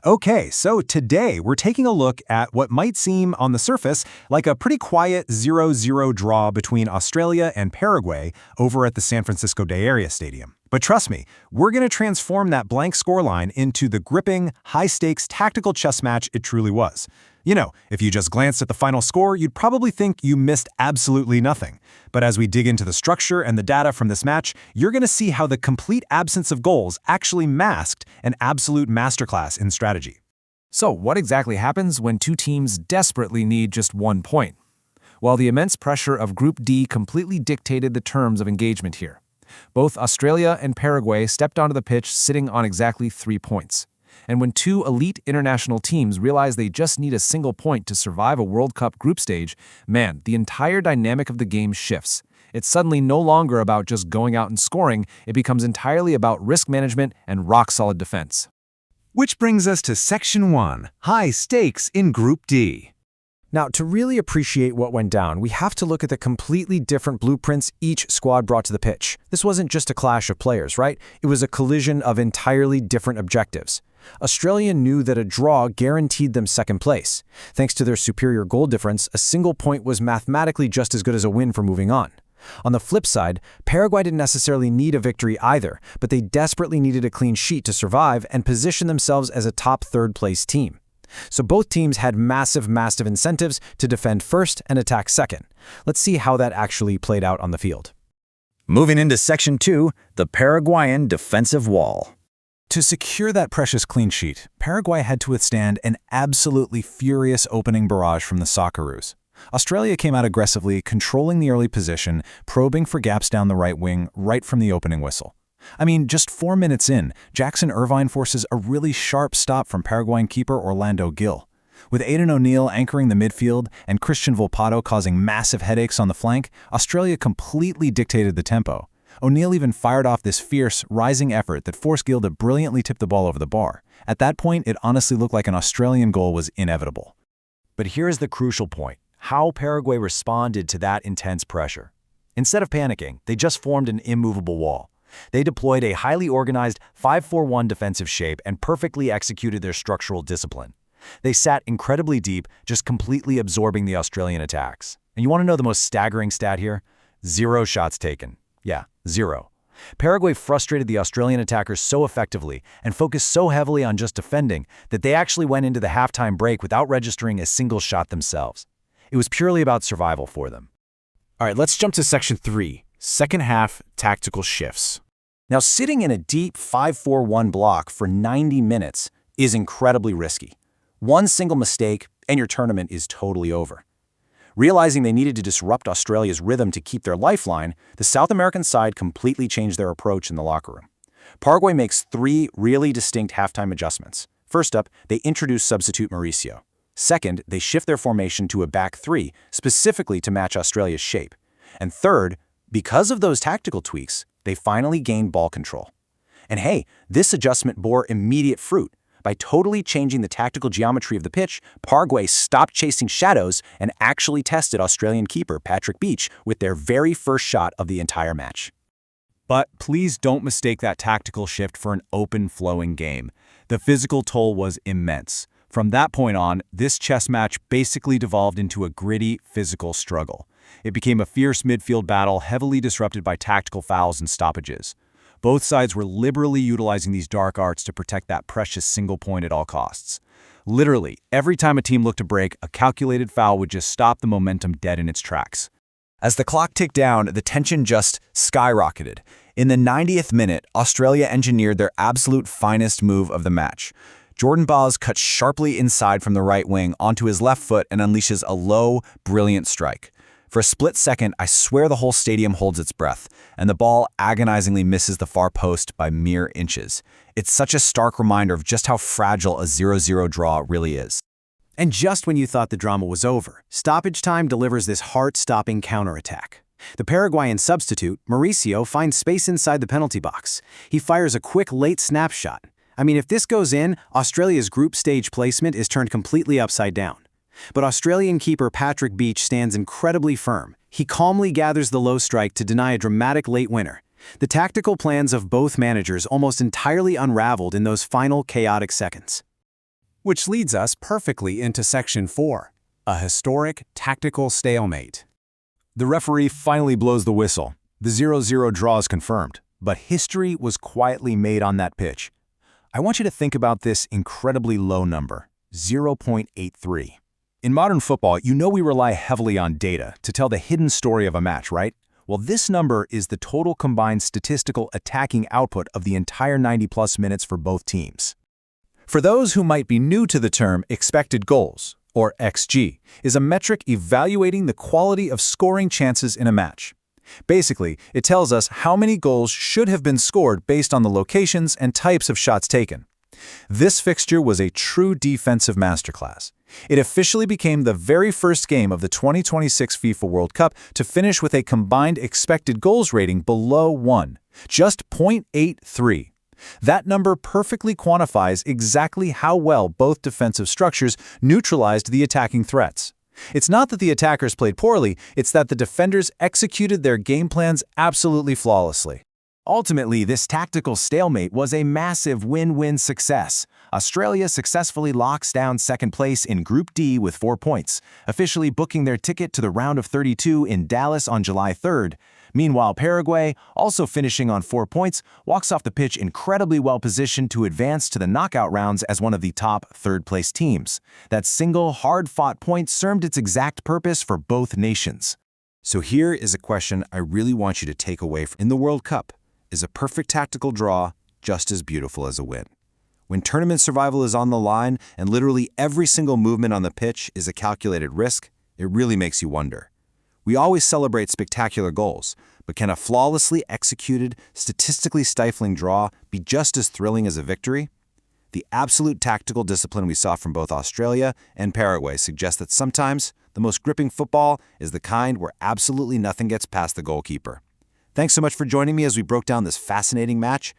Okay, so today we're taking a look at what might seem on the surface like a pretty quiet 0-0 draw between Australia and Paraguay over at the San Francisco Bay Area Stadium. But trust me, we're going to transform that blank scoreline into the gripping, high-stakes tactical chess match it truly was. You know, if you just glanced at the final score, you'd probably think you missed absolutely nothing. But as we dig into the structure and the data from this match, you're going to see how the complete absence of goals actually masked an absolute masterclass in strategy. So what exactly happens when two teams desperately need just 1 point? Well, the immense pressure of Group D completely dictated the terms of engagement here. Both Australia and Paraguay stepped onto the pitch sitting on exactly 3 points. And when two elite international teams realize they just need a single point to survive a World Cup group stage, man, the entire dynamic of the game shifts. It's suddenly no longer about just going out and scoring, it becomes entirely about risk management and rock-solid defense. Which brings us to Section 1, High Stakes in Group D. Now, to really appreciate what went down, we have to look at the completely different blueprints each squad brought to the pitch. This wasn't just a clash of players, right? It was a collision of entirely different objectives. Australia knew that a draw guaranteed them second place. Thanks to their superior goal difference, a single point was mathematically just as good as a win for moving on. On the flip side, Paraguay didn't necessarily need a victory either, but they desperately needed a clean sheet to survive and position themselves as a top third-place team. So both teams had massive incentives to defend first and attack second. Let's see how that actually played out on the field. Moving into Section 2, the Paraguayan defensive wall. To secure that precious clean sheet, Paraguay had to withstand an absolutely furious opening barrage from the Socceroos. Australia came out aggressively, controlling the early position, probing for gaps down the right wing right from the opening whistle. I mean, just 4 minutes in, Jackson Irvine forces a really sharp stop from Paraguayan keeper Orlando Gill. With Aidan O'Neill anchoring the midfield and Cristian Volpato causing massive headaches on the flank, Australia completely dictated the tempo. O'Neill even fired off this fierce, rising effort that forced Gill to brilliantly tip the ball over the bar. At that point, it honestly looked like an Australian goal was inevitable. But here's the crucial point: how Paraguay responded to that intense pressure. Instead of panicking, they just formed an immovable wall. They deployed a highly organized 5-4-1 defensive shape and perfectly executed their structural discipline. They sat incredibly deep, just completely absorbing the Australian attacks. And you want to know the most staggering stat here? 0 shots taken. Yeah, 0. Paraguay frustrated the Australian attackers so effectively and focused so heavily on just defending that they actually went into the halftime break without registering a single shot themselves. It was purely about survival for them. All right, let's jump to Section 3, second half tactical shifts. Now, sitting in a deep 5-4-1 block for 90 minutes is incredibly risky. One single mistake and your tournament is totally over. Realizing they needed to disrupt Australia's rhythm to keep their lifeline, the South American side completely changed their approach in the locker room. Paraguay makes 3 really distinct halftime adjustments. First up, they introduce substitute Maurício. Second, they shift their formation to a back 3, specifically to match Australia's shape. And third, because of those tactical tweaks, they finally gained ball control. And hey, this adjustment bore immediate fruit. By totally changing the tactical geometry of the pitch, Paraguay stopped chasing shadows and actually tested Australian keeper Patrick Beach with their very first shot of the entire match. But please don't mistake that tactical shift for an open, flowing game. The physical toll was immense. From that point on, this chess match basically devolved into a gritty, physical struggle. It became a fierce midfield battle heavily disrupted by tactical fouls and stoppages. Both sides were liberally utilizing these dark arts to protect that precious single point at all costs. Literally, every time a team looked to break, a calculated foul would just stop the momentum dead in its tracks. As the clock ticked down, the tension just skyrocketed. In the 90th minute, Australia engineered their absolute finest move of the match. Jordan Baez cuts sharply inside from the right wing onto his left foot and unleashes a low, brilliant strike. For a split second, I swear the whole stadium holds its breath, and the ball agonizingly misses the far post by mere inches. It's such a stark reminder of just how fragile a 0-0 draw really is. And just when you thought the drama was over, stoppage time delivers this heart-stopping counterattack. The Paraguayan substitute, Maurício, finds space inside the penalty box. He fires a quick late snapshot. I mean, if this goes in, Australia's group stage placement is turned completely upside down. But Australian keeper Patrick Beach stands incredibly firm. He calmly gathers the low strike to deny a dramatic late winner. The tactical plans of both managers almost entirely unraveled in those final chaotic seconds. Which leads us perfectly into Section 4, a historic tactical stalemate. The referee finally blows the whistle. The 0-0 draw is confirmed, but history was quietly made on that pitch. I want you to think about this incredibly low number, 0.83. In modern football, you know we rely heavily on data to tell the hidden story of a match, right? Well, this number is the total combined statistical attacking output of the entire 90-plus minutes for both teams. For those who might be new to the term expected goals, or XG, is a metric evaluating the quality of scoring chances in a match. Basically, it tells us how many goals should have been scored based on the locations and types of shots taken. This fixture was a true defensive masterclass. It officially became the very first game of the 2026 FIFA World Cup to finish with a combined expected goals rating below 1, just 0.83. That number perfectly quantifies exactly how well both defensive structures neutralized the attacking threats. It's not that the attackers played poorly, it's that the defenders executed their game plans absolutely flawlessly. Ultimately, this tactical stalemate was a massive win-win success. Australia successfully locks down second place in Group D with 4 points, officially booking their ticket to the round of 32 in Dallas on July 3rd. Meanwhile, Paraguay, also finishing on 4 points, walks off the pitch incredibly well-positioned to advance to the knockout rounds as one of the top third-place teams. That single, hard-fought point served its exact purpose for both nations. So here is a question I really want you to take away from in the World Cup. Is a perfect tactical draw just as beautiful as a win? When tournament survival is on the line and literally every single movement on the pitch is a calculated risk, it really makes you wonder. We always celebrate spectacular goals, but can a flawlessly executed, statistically stifling draw be just as thrilling as a victory? The absolute tactical discipline we saw from both Australia and Paraguay suggests that sometimes the most gripping football is the kind where absolutely nothing gets past the goalkeeper. Thanks so much for joining me as we broke down this fascinating match.